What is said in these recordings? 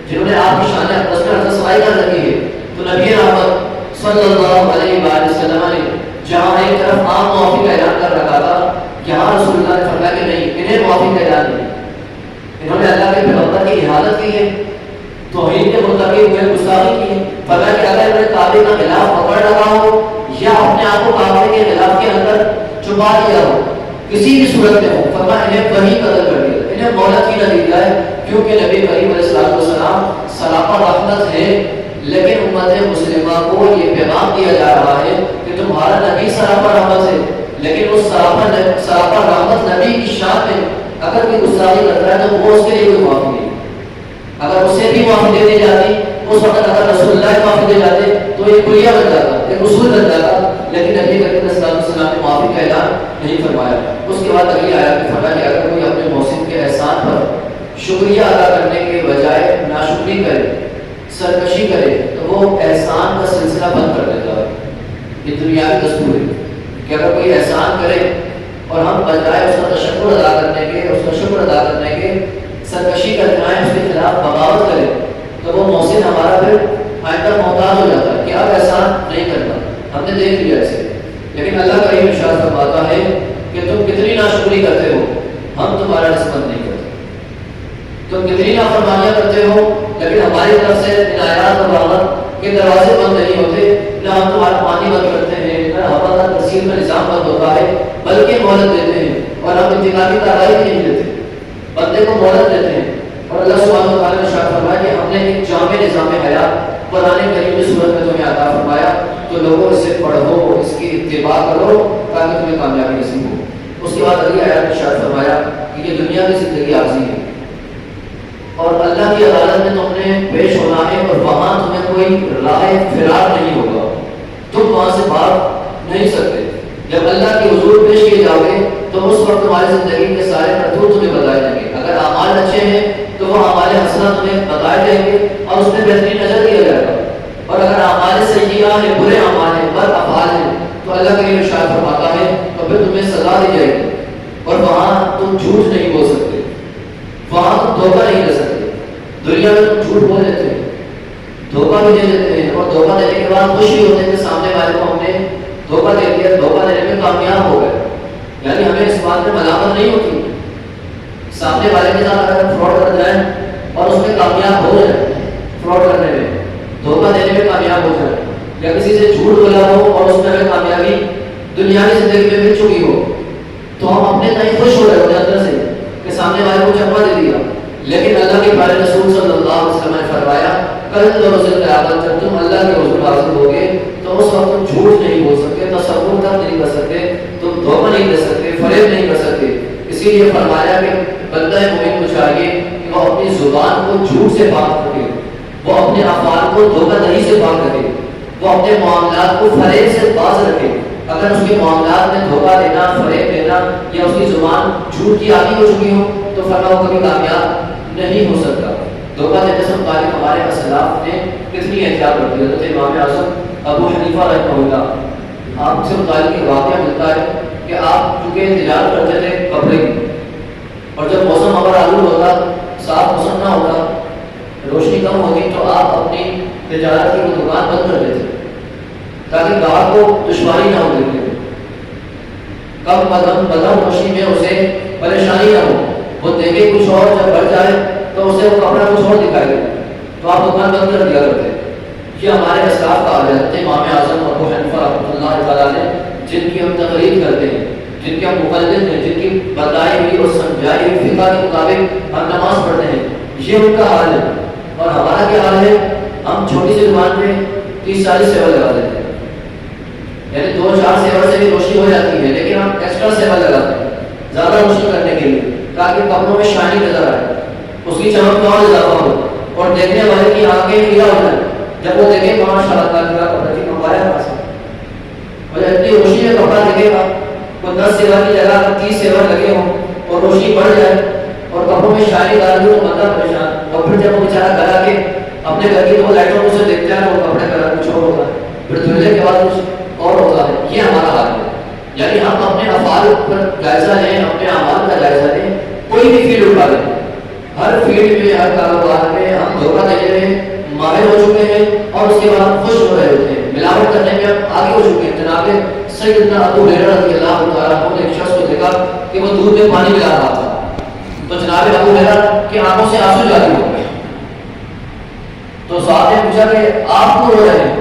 جنہوں نے آپ کی شان اقدس میں ارض سمائی کر رکھی ہے. تو نبی رحمت صلی اللہ علیہ وآلہ وسلم نے جہاں ایک طرف عام معافی کا اعلان کر رکھا تھا، یہاں رسول اللہ نے فرمایا کہ نہیں، انہیں معافی کا اعلان نہیں. انہوں نے اللہ کے پیغمبر کی احانت کی ہے، توہین کے مرتکب ہوئے، گستاخی کی ہے. فرمایا کہ اگر انہوں نے کعبے کا غلاف پکڑ رکھا ہو یا اپنے آپ کو کعبے کے غلاف کے اندر چھپا لیا ہو، کسی بھی صورت میں ہو، فرمایا انہیں وہی قتل کر دیا، انہیں مہلت ہی نہ دی جائے. کیونکہ نبی کریم علیہ السلام سراپا رحمت ہے، لیکن امت مسلمہ کو یہ پیغام دیا جا رہا ہے کہ تمہارا نبی سراپا رحمت ہے، لیکن اس سراپا رحمت نبی کی شان میں اگر کوئی گستاخی کرتا ہے تو وہ اس کے لیے کوئی معافی نہیں. اگر اسے بھی معافی دے دی جاتی اس وقت، اگر رسول اللہ معافی دے جاتے تو یہ کلیہ بن جاتا، ایک اصول بن جاتا. لیکن نبی کریم صلی اللہ علیہ وسلم نے معافی کا اعلان نہیں فرمایا. اس کے بعد اگلی آیت میں فرمایا کہ اگر کوئی اپنے محسن کے احسان پر شکریہ ادا کرنے کے بجائے ناشکری کرے، سرکشی کرے، تو وہ احسان کا سلسلہ بند کر دیتا ہے. یہ دنیاوی دستور ہے کہ اگر کوئی احسان کرے اور ہم بجائے اس کا تشکر ادا کرنے کے، اس کا شکر ادا کرنے کے سرکشی کا دکھائیں، اس کے خلاف بغاوت کرے، تو وہ محسن ہمارا پھر آئندہ محتاج ہو جاتا ہے کہ اب احسان نہیں کرنا. ہم نے دیکھ لیا ایسے. لیکن اللہ کریم ارشاد فرماتا ہے کہ تم کتنی ناشکری کرتے ہو، ہم تمہارا نسبت نہیں کرتے. تم کتنی نافرمانیاں کرتے ہو، لیکن ہماری طرف سے عنایات اور رحمت کے دروازے بند نہیں ہوتے. نہ ہم تمہارا پانی بند کرتے ہیں، نہ ہوا کا ترسیل میں نظام بند ہوتا ہے، بلکہ مہلت دیتے ہیں. اور ہم انتقامی کارروائی نہیں دیتے، بندے کو مہلت دیتے ہیں. اور اللہ سبحانہ و تعالیٰ نے ارشاد فرمایا کہ ہم نے ایک جامع نظام حیات قرآن کریم کی صورت میں تمہیں عطا فرمایا، تو لوگوں اسے پڑھو، اس کی اتباع کرو تاکہ تمہیں کامیابی نصیب ہو. اس کے بعد اگلی آیات میں ارشاد فرمایا کہ یہ دنیا کی زندگی عارضی ہے اور اللہ کی عدالت میں تم نے پیش ہونا ہے، اور وہاں تمہیں کوئی راہ فرار نہیں ہوگا، تم وہاں سے بھاگ نہیں سکتے. جب اللہ کے حضور پیش کیے جاؤ گے تو اس وقت تمہاری زندگی کے سارے کرتوت تمہیں بتائے جائیں گے. اگر اعمال اچھے ہیں تو وہ اعمال حسنہ تمہیں بتائے جائیں گے اور اس میں بہترین نظر دیا جائے گا. اور اگر اعمال سیئہ ہیں، برے اعمال ہیں، بد افعال ہیں، تو اللہ کے لیے ارشاد فرماتا ہے تو پھر تمہیں سزا دی جائے گی. اور وہاں تم جھوٹ نہیں بول سکتے، وہاں تم دھوکہ نہیں دے سکتے. دنیا میں تم جھوٹ بول دیتے ہیں، دھوکہ بھی دے دیتے ہیں، اور دھوکہ دینے کے بعد خوشی ہوتے ہیں کہ سامنے والے کو ہم نے دھوکہ دے دیا، دھوکہ دینے میں کامیاب ہو گئے. یعنی ہمیں اس بات میں ملامت نہیں ہوتی. سامنے والے کے ساتھ اگر فراڈ کر جائیں اور اس میں کامیاب ہو جائے، فراڈ کرنے میں، دھوکہ دینے میں کامیاب ہو جائے، یا کسی سے جھوٹ بولا ہو اور اس میں ہمیں کامیابی دنیاوی زندگی میں مل چکی ہو، تو ہم اپنے تئیں خوش ہو رہے ہوتے ہیں اندر سے کہ سامنے والے کو چپا دے دیا. لیکن اللہ کے پیارے رسول صلی اللہ علیہ وسلم نے فرمایا کل روز قیامت جب تم اللہ کے حضور حاضر ہوگے تو اس وقت تم جھوٹ نہیں بول سکتے، تصور تک نہیں کر سکتے، تم دھوکہ نہیں دے سکتے، فریب نہیں کر سکتے. اسی لیے فرمایا کہ بندہ مومن کو چاہیے کہ وہ اپنی زبان کو جھوٹ سے پاک رکھے، وہ اپنے افعال کو دھوکہ دہی سے پاک رکھے، وہ اپنے معاملات کو فریب سے باز رکھے. اگر اس کے معاملات میں دھوکہ دینا، فریب دینا یا اس کی زبان جھوٹ کی عادی ہو چکی ہو تو فرما وہ کبھی کامیاب نہیں ہو سکتا. دھوکہ دینے سے متعلق ہمارے اسلاف نے کتنی احتیاط رکھی ہے. حضرت امام اعظم ابو حنیفہ رحمہ اللہ، آپ سے متعلق ایک واقعہ ملتا ہے کہ آپ چونکہ تجارت کرتے تھے کپڑے کی، اور جب موسم اگر آلود ہوتا، صاف موسم نہ ہوتا، روشنی کم ہوتی، تو آپ اپنی تجارت کی وہ دکان بند کر دیتے تاکہ گاہک کو دشواری نہ ہو. دیکھنے میں کم بدم روشنی میں اسے پریشانی نہ ہو، وہ دیکھے کچھ اور، جب بڑھ جائے تو اسے وہ کپڑا کچھ اور دکھائے گا، تو آپ دکان بند کر دیا کرتے. یہ ہمارے اسلاف کا حال ہے. امام اعظم ابو حنیفہ رحمۃ اللہ تعالیٰ نے جن کی ہم تقریر کرتے ہیں، جن کے ہم مقلد ہیں، جن کی بتائی ہوئی اور سمجھائی ہوئی فقہ کے مطابق ہم نماز پڑھتے ہیں، یہ ان کا حال ہے. اور ہمارا کیا حال ہے؟ ہم چھوٹی سی دکان پہ 30-40 سیور لگا دیتے ہیں، یعنی 2-4 سیور سے بھی روشنی ہو جاتی ہے، لیکن ہم ایکسٹرا سیور لگاتے ہیں زیادہ روشنی کرنے کے لیے تاکہ کپڑوں میں شائننگ نظر آئے، اس کی چمک میں اور اضافہ ہو اور دیکھنے والے کی آنکھیں کھلا ہو جائیں. جب وہ دیکھے ماشاء اللہ تعالیٰ کپڑا کی منگوایا کہاں سے، اور جب اتنی روشنی میں کپڑا دیکھے گا، کوئی 10 سیور کی جگہ 30 سیور لگے ہوں اور روشنی بڑھ جائے اور کپڑوں میں شائننگ آ رہی ہو تو بندہ پریشان. اور پھر جب وہ بیچارہ گھر آ کے اپنے گھر کی 2 لائٹوں سے دیکھتا ہے تو وہ کپڑے کا کچھ اور ہوتا ہے، پھر دھلنے کے بعد کچھ اور ہوتا ہے. یہ ہمارا حال ہے. یعنی ہم اپنے افعال پر جائزہ لیں، اپنے اعمال کا جائزہ لیں، کوئی بھی فیلڈ اٹھا لیں، ہر فیلڈ میں، ہر کاروبار میں ہم دھوکہ دینے اور اس کے بعد خوش ہو رہے ہوتے ہیں، ملاوٹ کرنے میں ہم آگے ہو چکے ہیں۔ جناب سیدنا ابو ہریرہ رضی اللہ تعالیٰ عنہ نے ایک شخص کو دیکھا کہ وہ دودھ میں پانی ملا رہا تھا، تو جناب ابو ہریرہ کی آنکھوں سے آنسو جاری ہو گئے، تو صاحب نے پوچھا کہ آپ کیوں رو رہے ہیں،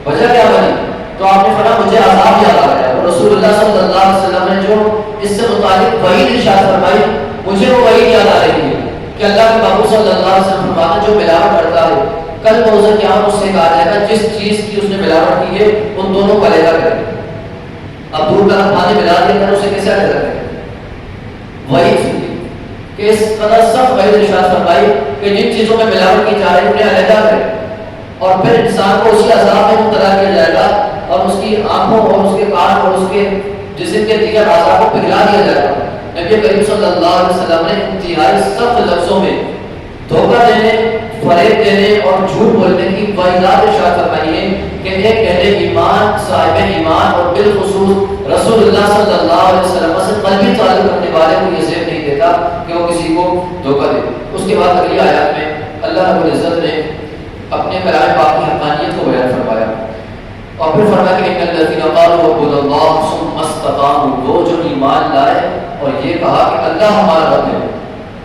وجہ کیا بنی؟ تو آپ نے فرمایا مجھے عذاب یاد آ رہا ہے، اور رسول اللہ صلی اللہ علیہ وسلم نے جو اس سے متعلق وحید ارشاد فرمائی، مجھے وہ وحید یاد آ رہی ہے کہ اللہ کے محبوب صلی اللہ علیہ وسلم فرماتے ہیں جو ملاوٹ کرتا ہے کل بروز قیامت اس سے کہا جائے گا جس چیز کی اس نے ملاوٹ کی ہے ان دونوں کو علیحدہ کرے۔ اب دودھ کا پانی ملا دیا کر اسے کیسے علیحدہ کرے؟ وحید سنی کہ اس قدر سخت وحید ارشاد فرمائی کہ جن چیزوں میں ملاوٹ کی جا رہی ہے انہیں علیحدہ کرے، اور پھر انسان کو اسی عذاب میں مبتلا کیا جائے گا اور اس کی آنکھوں اور اس کے کان اور اس کے جسم کے دیگر اعضاء کو پگھلا دیا جائے گا۔ نبی کریم صلی اللہ علیہ وسلم نے انتہائی سخت لفظوں میں دھوکہ دینے، فریب دینے اور جھوٹ بولنے کی واضح ارشاد فرمائی ہے کہ ایک اہل ایمان، صاحب ایمان اور بالخصوص رسول اللہ صلی اللہ علیہ وسلم سے قلبی تعلق رکھنے والے کو یہ زیب نہیں دیتا کہ وہ کسی کو دھوکہ دے۔ اس کے بعد اگلی آیات میں اللہ رب العزت نے اپنے کلام پاک کی حقانیت کو بیان فرمایا اور پھر فرمایا کہ ان الذین قالوا ربنا اللہ ثم استقاموا، وہ جو ایمان لائے اور یہ کہا کہ اللہ ہمارا رب ہے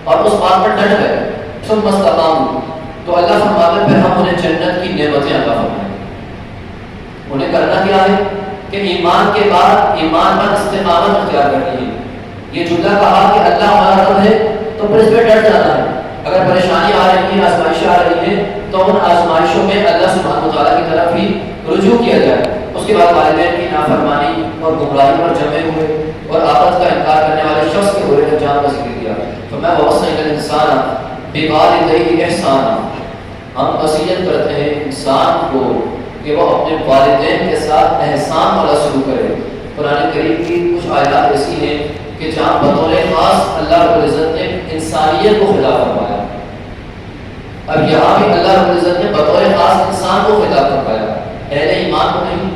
اور اس بات پر ڈٹ گئے، ثم استقاموا، تو اللہ فرماتا ہے پھر ہم انہیں جنت کی نعمتیں عطا فرمائیں۔ انہیں کرنا کیا ہے کہ ایمان کے بعد ایمان پر استقامت اختیار کرنی ہے۔ یہ جملہ کہا کہ اللہ ہمارا رب ہے تو پھر اس پہ ڈٹ جانا ہے۔ اگر پریشانی آ رہی ہے، آزمائشیں آ رہی ہیں تو ان آزمائشوں میں اللہ سبحانہ وتعالیٰ کی طرف ہی رجوع کیا جائے۔ اس کے بعد والدین کی نافرمانی اور گمراہی پر جمے ہوئے اور آخرت کا انکار کرنے والے شخص کے ہوئے انجام کا ذکر کیا۔ تو میں وصینا الانسان بوالدیہ احسانا، ہم وصیت کرتے ہیں انسان کو کہ وہ اپنے والدین کے ساتھ احسان والا سلوک کرے۔ قرآن کریم کی کچھ آیات ایسی ہیں کہ جہاں بطور خاص اللہ رب العزت نے انسانیت کو خطاب فرمایا، اب یہاں بھی اللہ رب العزت نے بطور خاص انسان کو خطاب فرمایا، اہل ایمان کو نہیں،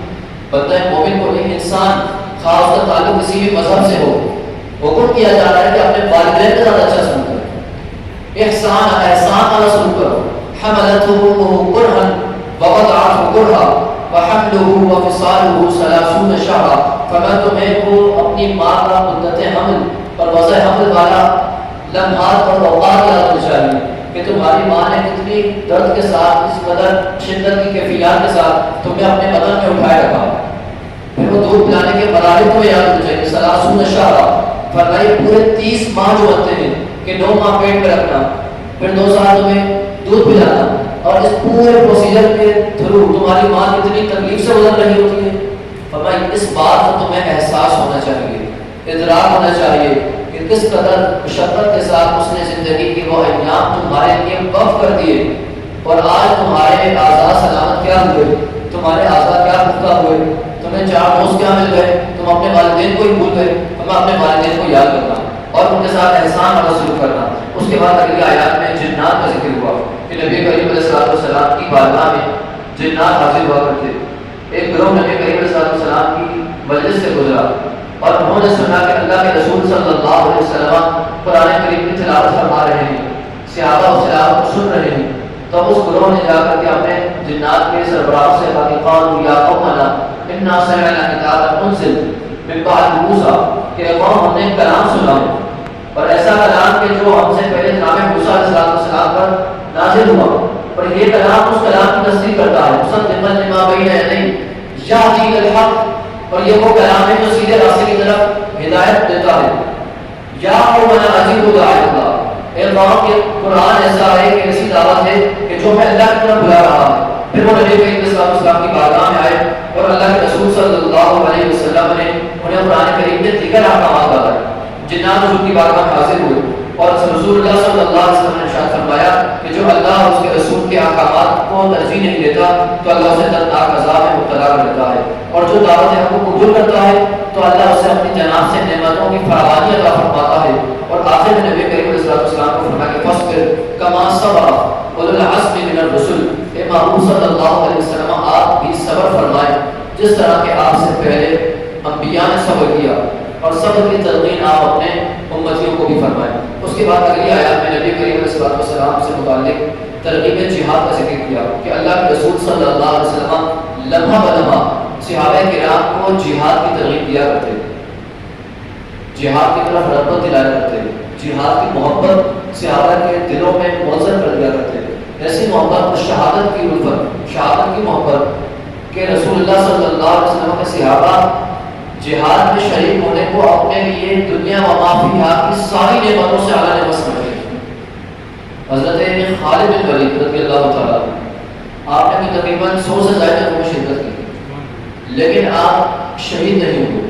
بندہ مومن کو نہیں، انسان خاص کا تعلق کسی بھی مذہب سے ہو، حکم کیا جا رہا ہے کہ اپنے والدین کے ساتھ اچھا سلوک کرو، احسان والا سلوک کرو۔ حملته امه کرها ووضعته کرها وحمله وفصاله 30 شهرا، فرمایا تمہیں کو اپنی ماں کا مدت حمل اور وضع حمل والا لمحات اور اوقات یاد ہونے چاہیے کہ تمہاری ماں نے کتنی درد کے ساتھ، اس قدر شدت کی کیفیات کے ساتھ تمہیں اپنے بدن میں اٹھائے رکھا، پھر وہ دودھ پلانے کے مراحل تمہیں یاد ہونے چاہیے۔ 30 شهرا، فرمایا پورے 30 ماہ جو ہوتے ہیں کہ 9 ماہ پیٹ میں رکھنا، پھر 2 سال تمہیں دودھ پلانا، اور اس پورے پروسیجر کے تھرو تمہاری ماں کتنی تکلیف سے گزر رہی ہوتی ہے۔ فرمایا اس بات کا تمہیں احساس ہونا چاہیے، ادراک ہونا چاہیے کہ کس قدر مشقت کے ساتھ اس نے زندگی کے وہ ایام تمہارے لیے وقف کر دیے، اور آج تمہارے اعضاء سلامت کیا ہوئے، تمہارے اعضاء کیا پختہ ہوئے، تمہیں 4 دوست کیا مل گئے، تم اپنے والدین کو ہی بھول گئے۔ ہمیں اپنے والدین کو یاد کرنا اور ان کے ساتھ احسان والا سلوک کرنا۔ اس کے بعد اگلی آیات میں جنات کا ذکر ہوا کہ نبی کریم علیہ السلام کی بارگاہ میں جنات حاضر ہوا کرتے۔ ایک گروہ نبی کریم علیہ السلام کی مجلس سے گزرا اور انہوں نے سنا کہ اللہ کے رسول صلی اللہ علیہ وسلم قرآن کریم کی تلاوت فرما رہے ہیں، صحابہ اس تلاوت کو سن رہے ہیں۔ تو اس گروہ نے جا کر کے اپنے جنات کے سربراہ سے کہا کہ قالوا یا قومنا انا سمعنا کتابا انزل من بعد موسیٰ، کہ قوم ہم نے کلام سنا ہے، اور ایسا کلام کہ جو ہم سے پہلے جناب موسیٰ علیہ السلام پر نازل ہوا، اور یہ کلام اس کلام کی تصدیق کرتا ہے، مصدقا لما بین یدیہ یہدی الی الحق، اور یہ وہ کلام ہے جو سیدھے راستے کی طرف ہدایت دیتا ہے۔ یا قومنا اجیبوا داعی اللہ، اے قوم کے قرآن ایسا ہے کہ ایسی دعوت ہے کہ جو میں اللہ کی طرف بلا رہا ہے۔ پھر وہ نبی کریم صلی اللہ علیہ وسلم کی بارگاہ میں آئے اور اللہ کے رسول صلی اللہ علیہ وسلم نے انہیں قرآن کریم کے دیگر احکامات بتائے۔ جنات حضور کی بارگاہ میں حاضر ہوئے اور رسول اللہ صلی اللہ علیہ وسلم نے ارشاد فرمایا کہ جو اللہ اور اس کے رسول کے احکامات کو ترجیح نہیں دیتا تو اللہ اسے دردناک عذاب میں مبتلا کر دیتا ہے، اور جو دعوت حق کو قبول کرتا ہے تو اللہ اسے اپنی جناب سے نعمتوں کی فراوانی عطا فرماتا ہے۔ اور آخر میں نبی کریم علیہ السلام کو فرمایا کہ فاصبر کما صبر اولو العزم من الرسل، اے محبوب صلی اللہ علیہ وسلم آپ بھی صبر فرمائیں جس طرح کہ آپ سے پہلے انبیاء نے صبر کیا، اور صبر کی تلقین آپ اپنے امتیوں کو بھی فرمائیں۔ اس اس کے بعد اگلی آیات میں نبی کریم علیہ السلام سے متعلق ترغیب جہاد کا ذکر کیا کہ اللہ کے رسول صلی اللہ علیہ وسلم لمحہ بلمحہ صحابہ کرام کو جہاد کی ترغیب دیا کرتے، جہاد کی طرف رغبت دلایا کرتے، جہاد کی محبت صحابہ کے دلوں میں موزن کر دیا کرتے، ایسی محبت شہادت کی الفت، شہادت کی محبت کہ رسول اللہ صلی اللہ علیہ وسلم کے صحابہ جہاد میں شریک ہونے کو اپنے لیے دنیا و ما فیہا کی ساری نعمتوں سے اعلیٰ نعمت سمجھتے ہیں۔ حضرت خالد بن ولید رضی اللہ تعالیٰ آپ نے بھی تقریباً 100 سے زائد جنگوں میں شرکت کی، لیکن آپ شہید نہیں ہوئے۔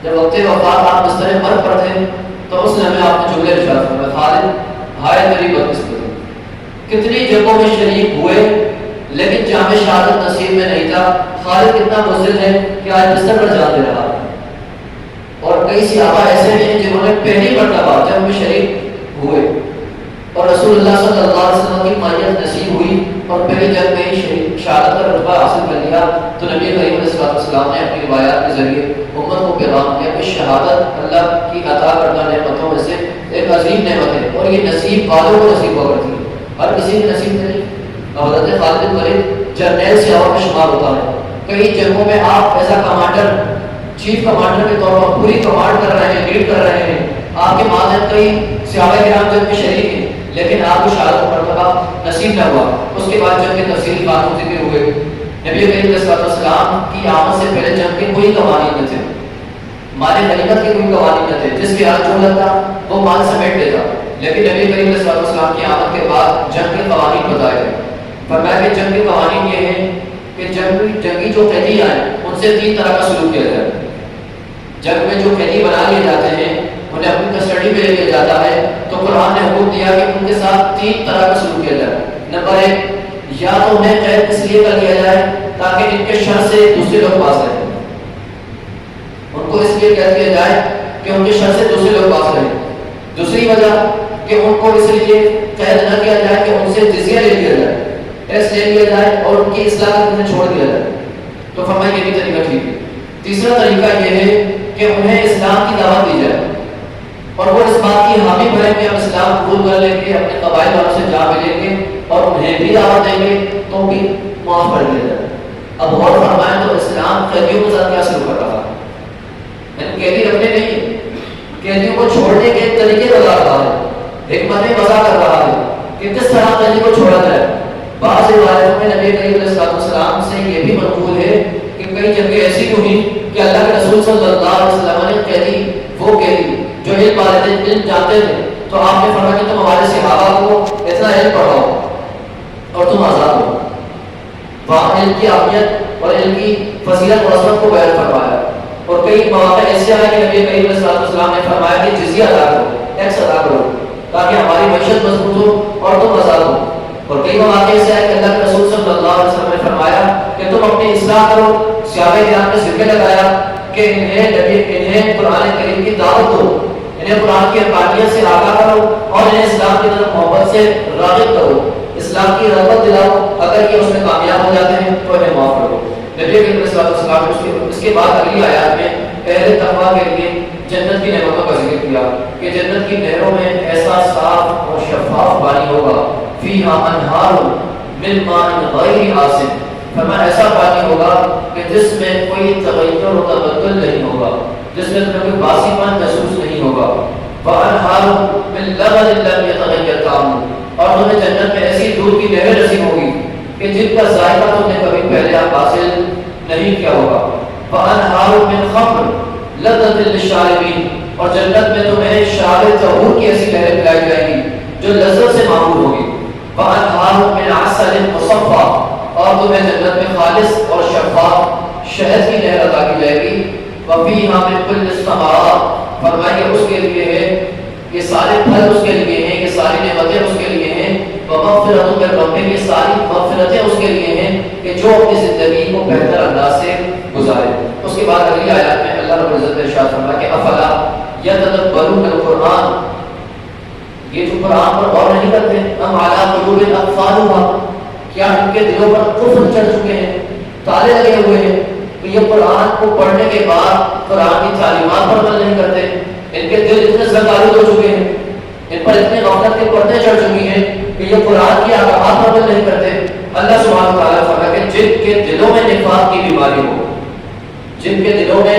جب وقت وفات آپ بستر مرگ پر تھے تو اس نے ہمیں آپ نے جملے ارشاد فرمایا، خالد ہائے میری بدقسمتی، کتنی جنگوں میں شریک ہوئے لیکن جام شہادت نصیب میں نہیں تھا۔ خالد کتنا بزدل ہے کہ آج بستر پر جان دے رہا ہے۔ اور کئی صحابہ ایسے بھی ہیں جنہوں نے پہلی مرتبہ جنگ میں شریک ہوئے اور رسول اللہ صلی اللہ علیہ وسلم کی مائیت نصیب ہوئی اور پہلی جنگ میں ہی شہادت کا رتبہ حاصل کر لیا، تو نبی کریم علیہ السلام نے اپنی روایات کے ذریعے امت کو پیغام دیا کہ شہادت اللہ کی عطا کردہ نعمتوں میں سے ایک عظیم نعمت ہے اور یہ نصیب والوں کو نصیب ہوا کرتی ہے، ہر کسی کو نصیب نہیں۔ حضرت خالد بن ولید جرنیل صحابہ میں شمار ہوتا ہے، کئی جنگوں میں آپ ایسا کمانڈر، چیف کمانڈر کے طور پر پوری کمانڈ کر رہے ہیں، لیڈ کر رہے ہیں، آپ کے ماتحت کئی صحابہ کرام جنگ میں شریک ہیں، لیکن آپ کو شہادت مرتبہ نصیب نہ ہوا۔ اس کے بعد جنگ کے تفصیلی باتوں ذکر ہوئے، نبی کریم علیہ السلام کی آمد سے پہلے جنگ کے کوئی قوانین نہ تھے، مال غنیمت کے کوئی قوانین نہ تھے، جس کے ہاتھ جو لگتا وہ مال سمیٹ لیتا، لیکن نبی کریم علیہ السلام کی آمد کے بعد جنگ کے قوانین بتائے گئے۔ فرمایا کہ جنگ کے قوانین یہ ہیں کہ جنگی جو قیدی آئے ان سے 3 طرح کا سلوک کیا جائے۔ جنگ میں جو قیدی بنا لیے جاتے ہیں انہیں اپنی کسٹڈی میں لے لیا جاتا ہے، تو قرآن نے حکم دیا کہ ان کے ساتھ 3 طرح کا سلوک کیا جائے۔ نمبر 1، یا تو انہیں قید اس لیے کر لیا جائے تاکہ ان کے شر سے دوسرے لوگ باز رہیں، ان کو اس لیے قید کیا جائے کہ ان کے شر سے دوسرے لوگ باز رہیں۔ دوسری وجہ کہ ان کو اس لیے قید نہ کیا جائے کہ ان سے جزیہ لے لیا جائے، ٹیکس لے لیا جائے اور ان کی اصلاح کے انہیں چھوڑ دیا جائے، تو فرمایا یہ بھی طریقہ ٹھیک ہے۔ تیسرا طریقہ یہ ہے کہ انہیں اسلام کی دعوت دی جائے اور وہ اس بات کی حامی بنے کہ ہم اسلام قبول کر لیں گے، اپنے قبائل والوں سے جا ملیں گے اور انہیں بھی دعوت دیں گے تو بھی معاف کر دیا جائے۔ اب غور فرمائیں تو اسلام قیدیوں کے ساتھ کیا سلوک کر رہا ہے؟ یعنی قیدی رکھنے نہیں، قیدیوں کو چھوڑنے کے طریقے بتا رہا ہے، حکمت وضع کر رہا ہے کہ کس طرح قیدی کو چھوڑا جائے۔ بعض روایتوں میں نبی کریم علیہ السلام سے یہ بھی منقول ہے کہ کئی جگہیں ایسی ہوئی کہ اللہ کے رسول صلی اللہ علیہ وسلم نے قیدی، وہ قیدی جو علم والے تھے، علم جانتے تھے، تو آپ نے فرمایا کہ تم ہمارے صحابہ کو اتنا علم پڑھاؤ اور تم آزاد ہو۔ وہاں علم کی اہمیت اور علم کی فضیلت اور عظمت کو بیان فرمایا، اور کئی مواقع ایسے آئے کہ نبی کریم علیہ السلام نے فرمایا کہ جزیہ ادا کرو، ٹیکس ادا کرو تاکہ ہماری معیشت مضبوط ہو اور تم آزاد ہو۔ اور کئی مواقع ایسے آئے کہ اللہ کے رسول صلی اللہ علیہ وسلم نے فرمایا کہ تم اپنی اصلاح کرو۔ صحابہ کرام نے ذکر لگایا کہ انہیں قرآن کریم کی دعوت دو، انہیں قرآن کی حقانیت سے آگاہ کرو اور انہیں اسلام کی طرف محبت سے راغب کرو، اسلام کی رغبت دلاؤ۔ اگر یہ اس میں کامیاب ہو جاتے ہیں تو انہیں معاف کرو۔ نبی کریم صلی اللہ علیہ وسلم نے اس کے بعد اگلی آیات میں اہل تقویٰ کے لیے جنت کی نعمتوں کا ذکر کیا کہ جنت کی نہروں میں ایسا صاف اور شفاف پانی ہوگا، فیہا انہار من ماء غیر آسن، فرمایا ایسا پانی ہوگا کہ جس میں کوئی تغیر و تبدل نہیں ہوگا، جس میں تمہیں کوئی باسی پن محسوس نہیں ہوگا۔ وانہار من لبن لم یتغیر طعمہ، اور تمہیں جنت میں ایسی دودھ کی نہریں نصیب ہوگی کہ جن کا ذائقہ تم نے کبھی پہلے حاصل نہیں کیا ہوگا۔ وانہار من خمر لذۃ للشاربین، اور جنت میں تمہیں شراب طہور کی ایسی نہریں پلائی جائیں گی جو لذت سے معمور ہوگی۔ وانہار من عسل مصفی، اور تمہیں جنت میں خالص اور شفاف شہد کی نہر عطا کی جائے گی۔ وفیہا من کل الثمرات، فرمایا اس کے لیے ہے، یہ سارے پھل اس کے لیے ہیں، یہ ساری نعمتیں اس کے لیے ہیں۔ ومغفرۃ من ربہ، یہ ساری مغفرتیں اس کے لیے ہیں کہ جو اپنی زندگی کو بہتر انداز سے گزارے۔ اس کے بعد اگلی آیات میں اللہ رب العزت نے ارشاد فرمایا کہ افلا یتدبرون القرآن، یہ جو قرآن پر غور نہیں کرتے، ام علی قلوب اقفالها، کیا ان کے دلوں پر قفل چڑھ چکے ہیں، تالے لگے ہوئے ہیں، تو یہ قرآن کو پڑھنے کے بعد قرآن کی تعلیمات پر عمل نہیں کرتے، ان کے دل اتنے زنگ آلود ہو چکے ہیں ان پر اتنے غفلت کے پردے چڑھ چکی ہیں کہ یہ قرآن کی احکامات پر عمل نہیں کرتے. اللہ سبحانہ وتعالیٰ فرماتا ہے کہ جن کے دلوں میں نفاق کی بیماری ہو، جن کے دلوں میں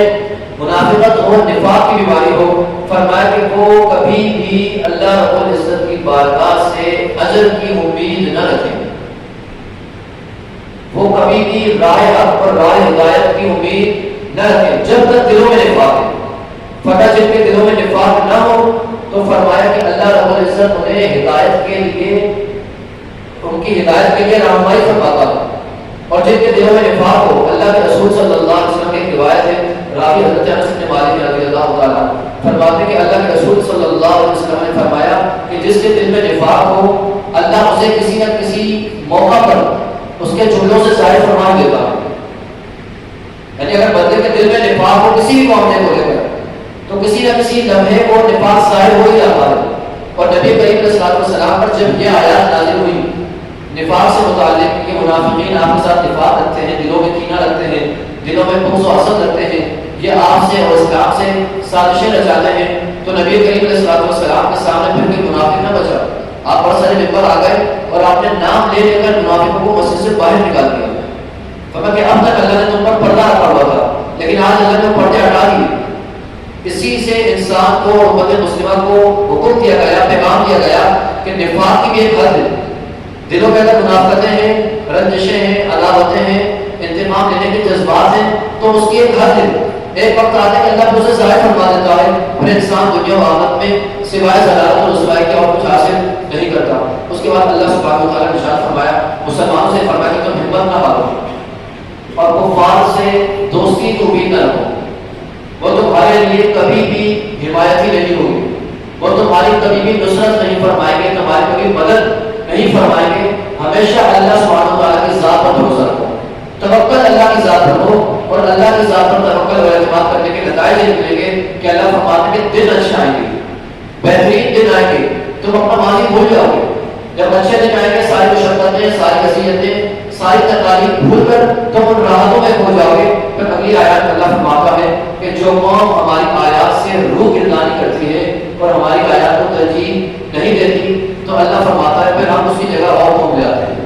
منافقت اور نفاق کی بیماری ہو، فرمایا کہ وہ کبھی بھی اللہ رب العزت کی بارگاہ سے اجر کی امید نہ رکھیں. وہ کبھی بھی رائے حق اور رائے ہدایت کی امید نہ رکھیں جب تک دلوں میں نفاق ہے. فتح جن کے دلوں میں نفاق نہ ہو تو فرمایا کہ اللہ رب العزت انہیں ہدایت کے لیے، ان کی ہدایت کے لیے رہنمائی فرماتا ہے. اور جن کے دلوں میں نفاق ہو، اللہ کے رسول صلی اللہ علیہ وسلم کی ایک روایت ہے، راوی حضرت انس بن مالک رضی اللہ تعالیٰ فرماتے ہیں کہ اللہ کے رسول صلی اللہ علیہ وسلم نے فرمایا کہ جس کے دل میں نفاق ہو، اللہ اسے کسی نہ کسی موقع پر اس کے جملوں سے ظاہر فرما دیتا ہے. یعنی اگر بندے کے دل میں نفاق ہو کسی بھی معاملے کو لے کر، تو کسی نہ کسی لمحے کو نفاق ظاہر ہو ہی جاتا ہے. اور نبی کریم علیہ الصلوۃ والسلام پر جب یہ آیات نازل ہوئی نفاق سے متعلق کہ منافقین آپ کے ساتھ نفاق رکھتے ہیں، دلوں میں کینہ رکھتے ہیں، دلوں میں بغض و حسد رکھتے ہیں، یہ آپ سے اور اسلام سے سازشیں رچاتے ہیں، تو نبی کریم علیہ الصلوۃ والسلام کے سامنے پھر کوئی منافق نہ بچا. آپ بڑے سارے ممبر آ گئے اور آپ نے نام لے لے کر منافقوں کو مسجد سے باہر نکال دیا. فرمایا کہ اب تک اللہ نے تم پر پردہ رکھا ہوا تھا، لیکن آج اللہ نے پردے ہٹا دیے. اسی سے انسان کو، امت مسلمہ کو حکم دیا گیا، پیغام دیا گیا کہ نفاق کی بھی ایک حد ہے. دلوں میں اگر منافقتیں ہیں، رنجشیں ہیں، عداوتیں ہیں، انتقام لینے کے جذبات ہیں، تو اس کی ایک حد ہے. ایک وقت آتا ہے کہ اللہ اسے ظاہر فرما دیتا ہے، پھر انسان دنیا و آخرت میں سوائے ضلالت اور رسوائی کے اور کچھ حاصل نہیں کرتا. اس کے بعد اللہ سبحانہ وتعالیٰ نے ارشاد فرمایا، مسلمانوں سے فرمایا کہ تم ہمت نہ ہارو اور کفار سے دوستی کی امید نہ رکھو. وہ تمہارے لیے کبھی بھی حمایتی نہیں ہوگی، وہ تمہاری کبھی بھی نصرت نہیں فرمائیں گے، تمہاری کبھی مدد نہیں فرمائیں گے. ہمیشہ اللہ سبحانہ وتعالیٰ کی ذات پر بھروسہ رکھو، توکل اللہ کی ذات پر ہو، اور اللہ کی ذات پر توکل اور اعتماد کرنے کے نتائج یہ نکلیں گے کہ اللہ فرماتے ہیں کہ دن اچھے آئیں گے، بہترین دن آئیں گے. تم اپنا ماضی بھول جاؤ گے. جب اچھے دن آئیں گے ساری مشقتیں، ساری اذیتیں، ساری تکالیف بھول کر تم ان راحتوں میں کھو جاؤ گے. پھر اگلی آیات اللہ فرماتا ہے کہ جو قوم ہماری آیات سے روح گردانی کرتی ہے اور ہماری آیات کو ترجیح نہیں دیتی، تو اللہ فرماتا ہے پھر ہم اس کی جگہ اور قوم لے آتے ہیں،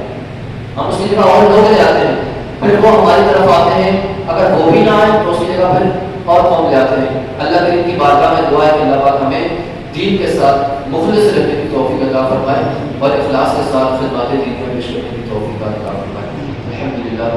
ہم اس کی جگہ اور لوگ لے آتے ہیں. پھر وہ ہماری طرف آتے ہیں، اگر وہ بھی نہ آئے تو اس کی جگہ پھر اور قوم لے آتے ہیں. اللہ کریم کی بارگاہ میں دعا ہے کہ اللہ پاک ہمیں دین کے ساتھ مخلص رہنے کی توفیق عطا فرمائے اور اخلاص کے ساتھ خدمات دین میں پیش کرنے کی توفیق عطا فرمائے. الحمدللہ.